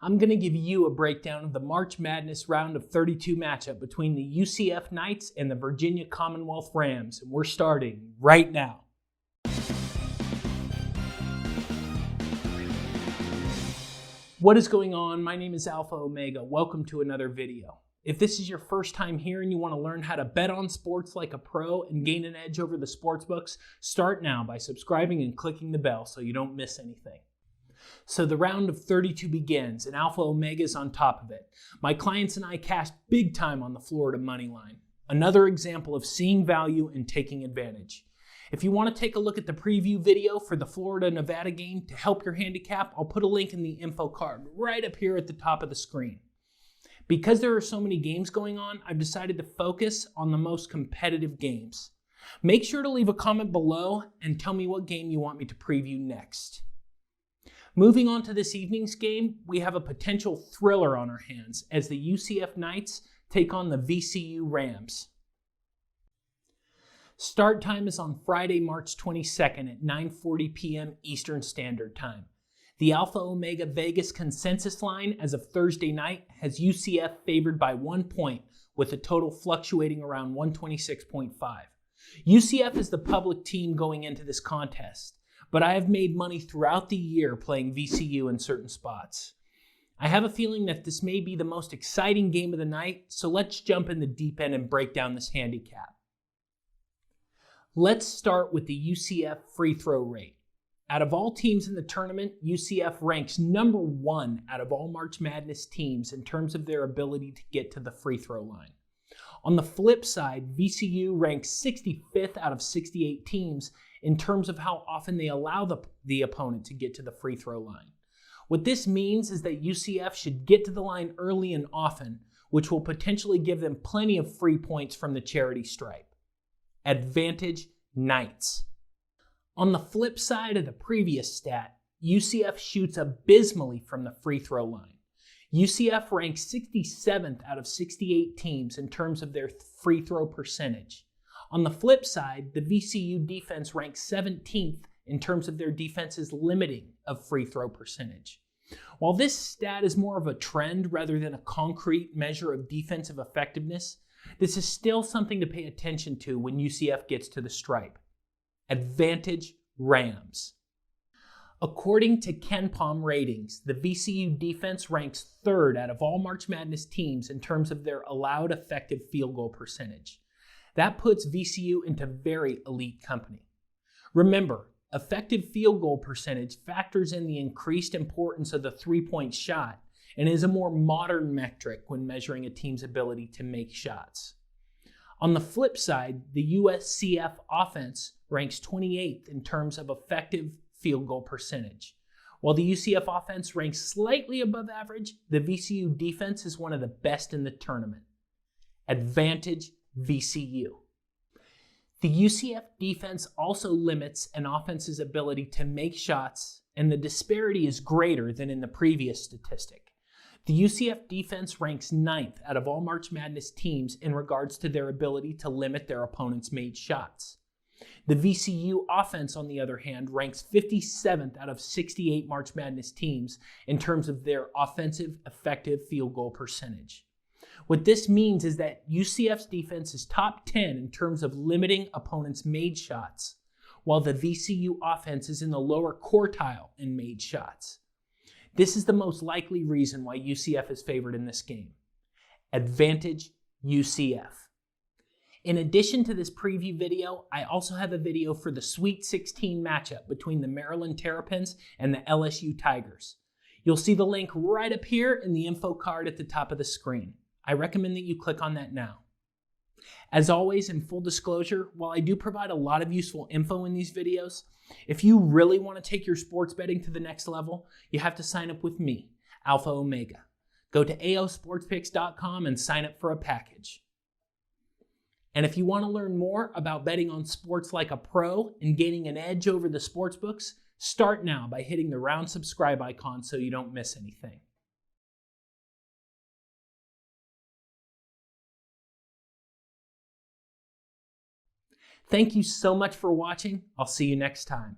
I'm going to give you a breakdown of the March Madness round of 32 matchup between the UCF Knights and the Virginia Commonwealth Rams, and we're starting right now. What is going on? My name is Alpha Omega. Welcome to another video. If this is your first time here and you want to learn how to bet on sports like a pro and gain an edge over the sportsbooks, start now by subscribing and clicking the bell so you don't miss anything. So the round of 32 begins, and Alpha Omega is on top of it. My clients and I cashed big time on the Florida money line. Another example of seeing value and taking advantage. If you want to take a look at the preview video for the Florida-Nevada game to help your handicap, I'll put a link in the info card right up here at the top of the screen. Because there are so many games going on, I've decided to focus on the most competitive games. Make sure to leave a comment below and tell me what game you want me to preview next. Moving on to this evening's game, we have a potential thriller on our hands as the UCF Knights take on the VCU Rams. Start time is on Friday, March 22nd at 9:40 p.m. Eastern Standard Time. The Alpha Omega Vegas consensus line as of Thursday night has UCF favored by 1 point with a total fluctuating around 126.5. UCF is the public team going into this contest, but I have made money throughout the year playing VCU in certain spots. I have a feeling that this may be the most exciting game of the night, so let's jump in the deep end and break down this handicap. Let's start with the UCF free throw rate. Out of all teams in the tournament, UCF ranks number 1 out of all March Madness teams in terms of their ability to get to the free throw line. On the flip side, VCU ranks 65th out of 68 teams in terms of how often they allow the opponent to get to the free throw line. What this means is that UCF should get to the line early and often, which will potentially give them plenty of free points from the charity stripe. Advantage Knights. On the flip side of the previous stat, UCF shoots abysmally from the free throw line. UCF ranks 67th out of 68 teams in terms of their free throw percentage. On the flip side, the VCU defense ranks 17th in terms of their defense's limiting of free throw percentage. While this stat is more of a trend rather than a concrete measure of defensive effectiveness, this is still something to pay attention to when UCF gets to the stripe. Advantage Rams. According to KenPom ratings, the VCU defense ranks 3rd out of all March Madness teams in terms of their allowed effective field goal percentage. That puts VCU into very elite company. Remember, effective field goal percentage factors in the increased importance of the three-point shot and is a more modern metric when measuring a team's ability to make shots. On the flip side, the USCF offense ranks 28th in terms of effective field goal percentage. While the UCF offense ranks slightly above average, the VCU defense is one of the best in the tournament. Advantage VCU. The UCF defense also limits an offense's ability to make shots, and the disparity is greater than in the previous statistic. The UCF defense ranks 9th out of all March Madness teams in regards to their ability to limit their opponent's made shots. The VCU offense, on the other hand, ranks 57th out of 68 March Madness teams in terms of their offensive effective field goal percentage. What this means is that UCF's defense is top 10 in terms of limiting opponents' made shots, while the VCU offense is in the lower quartile in made shots. This is the most likely reason why UCF is favored in this game. Advantage UCF. In addition to this preview video, I also have a video for the Sweet 16 matchup between the Maryland Terrapins and the LSU Tigers. You'll see the link right up here in the info card at the top of the screen. I recommend that you click on that now. As always, in full disclosure, while I do provide a lot of useful info in these videos, if you really want to take your sports betting to the next level, you have to sign up with me, Alpha Omega. Go to aosportspicks.com and sign up for a package. And if you want to learn more about betting on sports like a pro and gaining an edge over the sportsbooks, start now by hitting the round subscribe icon so you don't miss anything. Thank you so much for watching. I'll see you next time.